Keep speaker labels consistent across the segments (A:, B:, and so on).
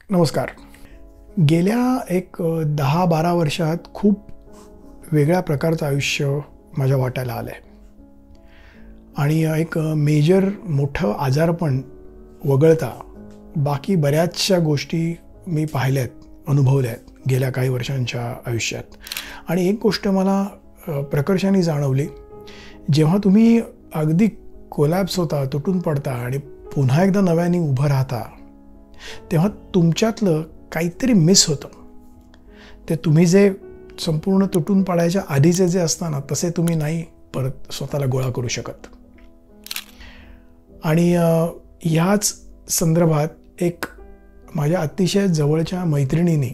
A: नमस्कार. गेल्या एक 10-12 वर्षात खूप वेगळ्या प्रकारचं आयुष्य माझ्या वाट्याला आलं आहे आणि एक मेजर मोठं आजारपण वगळता बाकी बऱ्याचशा गोष्टी मी पाहिल्यात, अनुभवल्या आहेत गेल्या काही वर्षांच्या आयुष्यात. आणि एक गोष्ट मला प्रकर्षाने जाणवली, जेव्हा तुम्ही अगदी कोलॅप्स होता, तुटून पडता आणि पुन्हा एकदा नव्याने उभं राहता, तेव्हा तुमच्यातलं काहीतरी मिस होतं. ते तुम्ही जे संपूर्ण तुटून पडायच्या आधीचे जे असताना तसे तुम्ही नाही परत स्वतःला गोळा करू शकत. आणि ह्याच संदर्भात एक माझ्या अतिशय जवळच्या मैत्रिणीने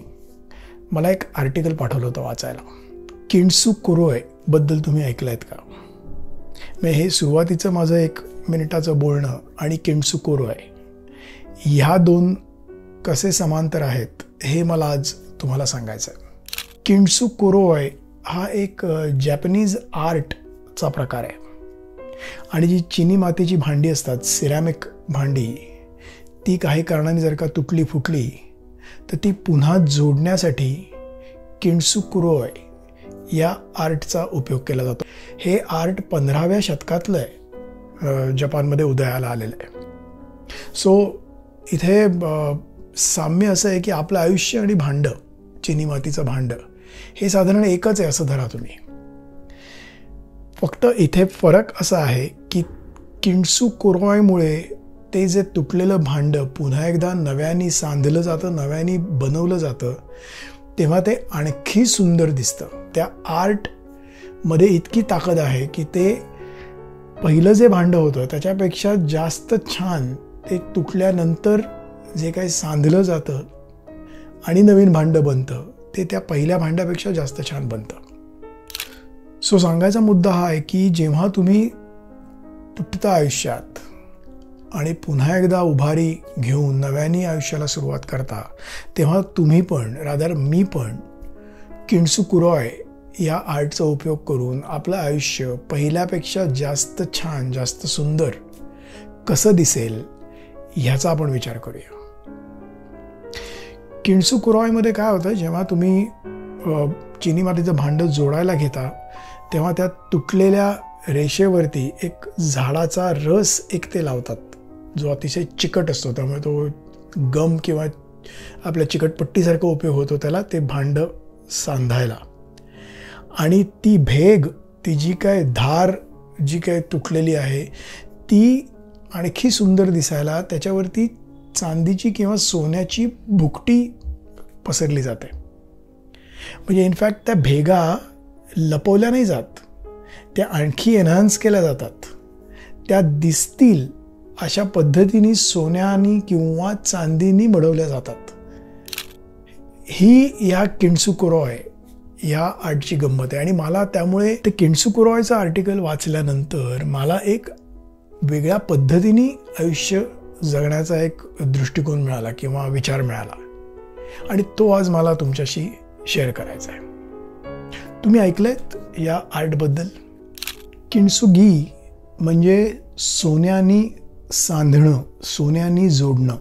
A: मला एक आर्टिकल पाठवलं होतं वाचायला. किंडसू कुरोय बद्दल तुम्ही ऐकलं आहेत का? हे सुरुवातीचं माझं 1 मिनिटाचं बोलणं आणि किंडसू कुरोय ह्या दोन कसे समांतर आहेत हे मला आज तुम्हाला सांगायचं आहे. किंडसू कुरोय हा एक जॅपनीज आर्टचा प्रकार आहे आणि जी चिनी मातीची भांडी असतात, सिरॅमिक भांडी, ती काही कारणाने जर का तुटली फुटली तर ती पुन्हा जोडण्यासाठी किंडसू कुरोय या आर्टचा उपयोग केला जातो. हे आर्ट 15व्या शतकातलं आहे, जपानमध्ये उदयाला आलेलं आहे. सो इथे साम्य असं आहे की आपलं आयुष्य आणि भांडं, चिनी मातीचं भांडं हे साधारण एकच आहे असं धरा तुम्ही. फक्त इथे फरक असा आहे की किंडसू कुरोयमुळे ते जे तुटलेलं भांडं पुन्हा एकदा नव्याने सांधलं जातं, नव्याने बनवलं जातं, तेव्हा ते आणखी सुंदर दिसतं. त्या आर्टमध्ये इतकी ताकद आहे की ते पहिलं जे भांडं होतं त्याच्यापेक्षा जास्त छान ते तुटल्यानंतर जे काही सांधलं जातं आणि नवीन भांडं बनतं ते त्या पहिल्या भांड्यापेक्षा जास्त छान बनतं. सो सांगायचा मुद्दा हा आहे की जेव्हा तुम्ही तुटता आयुष्यात आणि पुन्हा एकदा उभारी घेऊन नव्याने आयुष्याला सुरुवात करता, तेव्हा तुम्ही पण, रादर मी पण, किंडसू कुरोय या आर्टचा उपयोग करून आपलं आयुष्य पहिल्यापेक्षा जास्त छान, जास्त सुंदर कसं दिसेल ह्याचा आपण विचार करूया. किंडसू कुरोयमध्ये काय होतं, जेव्हा तुम्ही चिनी मातीचं भांडं जोडायला घेता तेव्हा त्या तुटलेल्या रेषेवरती एक झाडाचा रस ते लावतात, जो अतिशय चिकट असतो. त्यामुळे तो गम किंवा आपल्या चिकटपट्टीसारखा उपयोग होतो त्याला, ते भांडं सांधायला. आणि ती भेग, ती जी काय धार जी काय तुटलेली आहे ती आणखी सुंदर दिसायला त्याच्यावरती चांदीची किंवा सोन्याची भुकटी पसरली जाते. म्हणजे इनफॅक्ट त्या भेगा लपवल्या नाही जात, त्या आणखी एनहान्स केल्या जातात. त्या दिसतील अशा पद्धतीने सोन्यानी किंवा चांदीनी मढवल्या जातात. ही या किंडसू कुरोय या आर्टची गंमत आहे. आणि मला त्यामुळे ते किंडसू कुरोयचं आर्टिकल वाचल्यानंतर मला एक वेगळ्या पद्धतीने आयुष्य जगण्याचा एक दृष्टिकोन मिळाला किंवा विचार मिळाला आणि तो आज मला तुमच्याशी शेअर करायचा आहे. तुम्ही ऐकलंत या आर्टबद्दल? किंडसुगी म्हणजे सोन्यानी सांधणं, सोन्यानी जोडणं,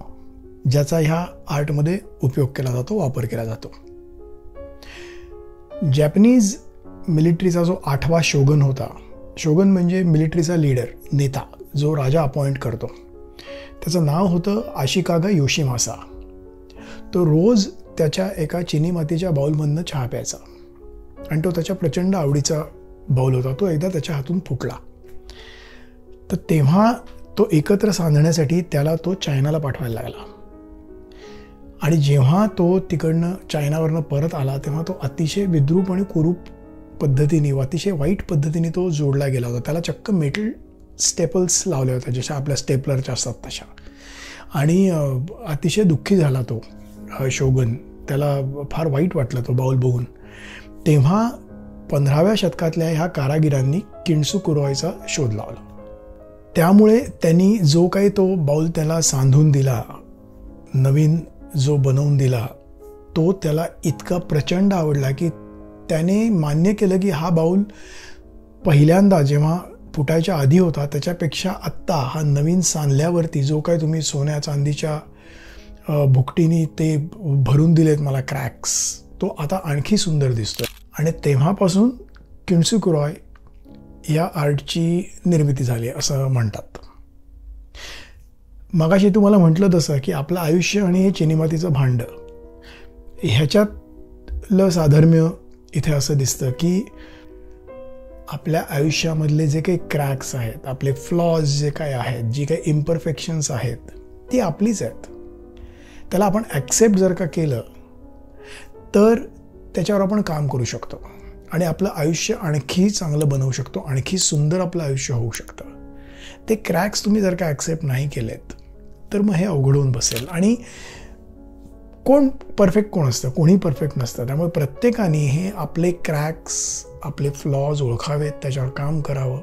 A: ज्याचा ह्या आर्टमध्ये उपयोग केला जातो, वापर केला जातो. जॅपनीज मिलिटरीचा जो 8वा शोगन होता, शोगन म्हणजे मिलिटरीचा लीडर, नेता, जो राजा अपॉइंट करतो, त्याचं नाव होतं आशिकागा योशिमासा. तो रोज त्याच्या एका चिनी मातीच्या बाउलमधनं चहा प्यायचा आणि तो त्याच्या प्रचंड आवडीचा बाउल होता. तो एकदा त्याच्या हातून फुटला तर तेव्हा तो एकत्र सांधण्यासाठी त्याला तो चायनाला पाठवायला लागला. आणि जेव्हा तो तिकडनं चायनावरनं परत आला तेव्हा तो अतिशय विद्रूप आणि कुरूप पद्धतीने, अतिशय वाईट पद्धतीने तो जोडला गेला होता. त्याला चक्क मेटल स्टेपल्स लावल्या होत्या, जशा आपल्या स्टेपलरच्या असतात तशा. आणि अतिशय दुःखी झाला तो शोगन. त्याला फार वाईट वाटलं तो बाउल बघून. तेव्हा 15व्या शतकातल्या ह्या कारागिरांनी किंडसू कुरोयचा शोध लावला. त्यामुळे त्यांनी जो काही तो बाउल त्याला सांधून दिला, नवीन जो बनवून दिला, तो त्याला इतका प्रचंड आवडला की त्याने मान्य केलं की हा बाउल पहिल्यांदा जेव्हा फुटायच्या आधी होता त्याच्यापेक्षा आत्ता हा नवीन सांधल्यावरती जो काय तुम्ही सोन्या चांदीच्या भुकटीने ते भरून दिलेत मला क्रॅक्स, तो आता आणखी सुंदर दिसतो. आणि तेव्हापासून किन्सुकुरॉय या आर्टची निर्मिती झाली असं म्हणतात. मगाशी तुम्हाला म्हटलं तसं की आपलं आयुष्य आणि हे चिनीमातीचं भांडं ह्याच्यातलं साधर्म्य इथे असं दिसतं की आपल्या आयुष्यामधले जे काही क्रॅक्स आहेत, आपले फ्लॉज जे काही आहेत, जी काही इम्परफेक्शन्स आहेत, ती आपलीच आहेत. त्याला आपण ॲक्सेप्ट जर का केलं तर त्याच्यावर आपण काम करू शकतो आणि आपलं आयुष्य आणखी चांगलं बनवू शकतो, आणखी सुंदर आपलं आयुष्य होऊ शकतं. ते क्रॅक्स तुम्ही जर का ॲक्सेप्ट नाही केलेत तर मग हे अवघड होऊन बसेल. आणि कोण असतं? कोणी परफेक्ट नसतं. त्यामुळे प्रत्येकाने हे आपले क्रॅक्स, आपले फ्लॉज ओळखावेत, त्याच्यावर काम करावं.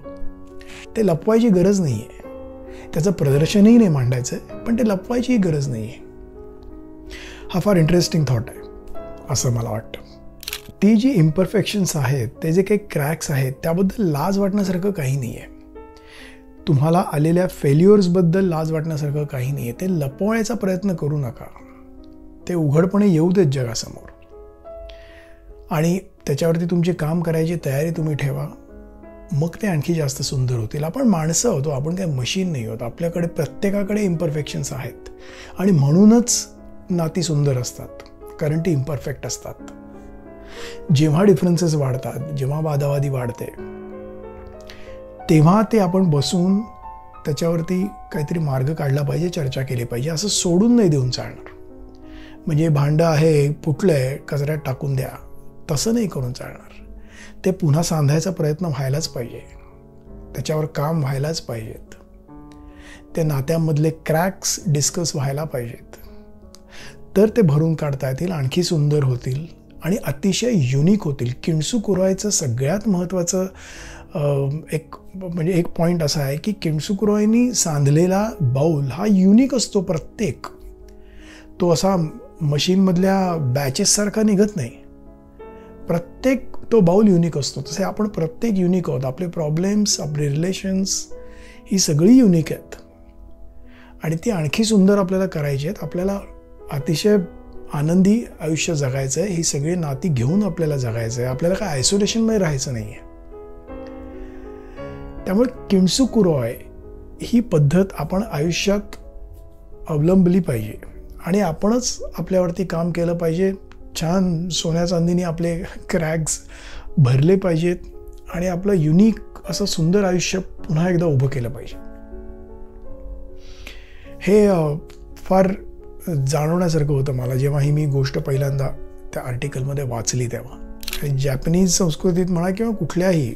A: ते लपवायची गरज नाही आहे, त्याचं प्रदर्शनही नाही मांडायचं, पण ते लपवायचीही गरज नाही आहे. हा फार इंटरेस्टिंग थॉट आहे असं मला वाटतं. ती जी इम्परफेक्शन्स आहेत, ते जे काही क्रॅक्स आहेत, त्याबद्दल लाज वाटण्यासारखं काही नाही आहे. तुम्हाला आलेल्या फेल्युअर्सबद्दल लाज वाटण्यासारखं काही नाही आहे. ते लपवायचा प्रयत्न करू नका. ते उघडपणे येऊ देत जगासमोर आणि त्याच्यावरती तुमची काम करायची तयारी तुम्ही ठेवा. मग ते आणखी जास्त सुंदर होतील. आपण माणसं होतो, आपण काही मशीन नाही होत. आपल्याकडे प्रत्येकाकडे इम्परफेक्शन्स आहेत आणि म्हणूनच नाती सुंदर असतात, कारण ती इम्परफेक्ट असतात. जेव्हा डिफरन्सेस वाढतात, जेव्हा वादावादी वाढते, तेव्हा ते आपण बसून त्याच्यावरती काहीतरी मार्ग काढला पाहिजे, चर्चा केली पाहिजे. असं सोडून नाही देऊन चालणार. म्हणजे भांडं आहे, फुटलं आहे, कचऱ्यात टाकून द्या, तसं नाही करून चालणार. ते पुन्हा सांधायचा प्रयत्न व्हायलाच पाहिजे, त्याच्यावर काम व्हायलाच पाहिजेत. त्या नात्यामधले क्रॅक्स डिस्कस व्हायला पाहिजेत. तर ते भरून काढता येतील, आणखी सुंदर होतील आणि अतिशय युनिक होतील. किन्सुकुरॉयचं सगळ्यात महत्त्वाचं एक पॉईंट असा आहे की किन्सुकुरॉयनी सांधलेला बाऊल हा युनिक असतो. प्रत्येक तो असा मशीनमधल्या बॅचेससारखा निघत नाही. प्रत्येक तो बाऊल युनिक असतो. तसे आपण प्रत्येक युनिक आहोत. आपले प्रॉब्लेम्स, आपले रिलेशन्स ही सगळी युनिक आहेत आणि ती आणखी सुंदर आपल्याला करायची आहेत. आपल्याला अतिशय आनंदी आयुष्य जगायचं आहे. ही सगळी नाती घेऊन आपल्याला जगायचं आहे. आपल्याला काय आयसोलेशनमध्ये राहायचं नाही आहे. त्यामुळे किन्सुकुरॉय ही पद्धत आपण आयुष्यात अवलंबली पाहिजे आणि आपणच आपल्यावरती काम केलं पाहिजे. छान सोन्या चांदीने आपले क्रॅक्स भरले पाहिजेत आणि आपलं युनिक असं सुंदर आयुष्य पुन्हा एकदा उभं केलं पाहिजे. हे फार जाणवण्यासारखं होतं मला जेव्हा ही मी गोष्ट पहिल्यांदा त्या आर्टिकलमध्ये वाचली तेव्हा. आणि जॅपनीज संस्कृतीत म्हणा किंवा कुठल्याही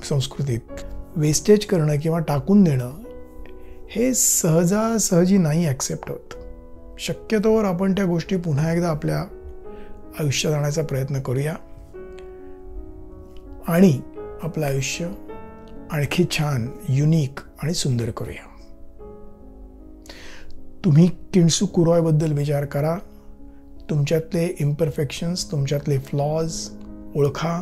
A: संस्कृतीत वेस्टेज करणं किंवा टाकून देणं हे सहजासहजी नाही ॲक्सेप्ट होत. शक्यतोवर आपण त्या गोष्टी पुन्हा एकदा आपल्या आयुष्यात आणण्याचा प्रयत्न करूया आणि आपलं आयुष्य आणखी छान, युनिक आणि सुंदर करूया. तुम्ही किन्सुकुरॉयबद्दल विचार करा. तुमच्यातले इम्परफेक्शन्स, तुमच्यातले फ्लॉज ओळखा,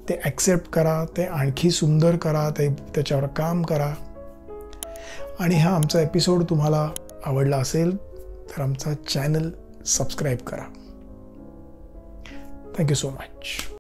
A: ते ॲक्सेप्ट करा, ते आणखी सुंदर करा, ते त्याच्यावर काम करा. आणि हा आमचा एपिसोड तुम्हाला आवडला असेल तर आमचा चॅनल सबस्क्राईब करा. Thank you so much.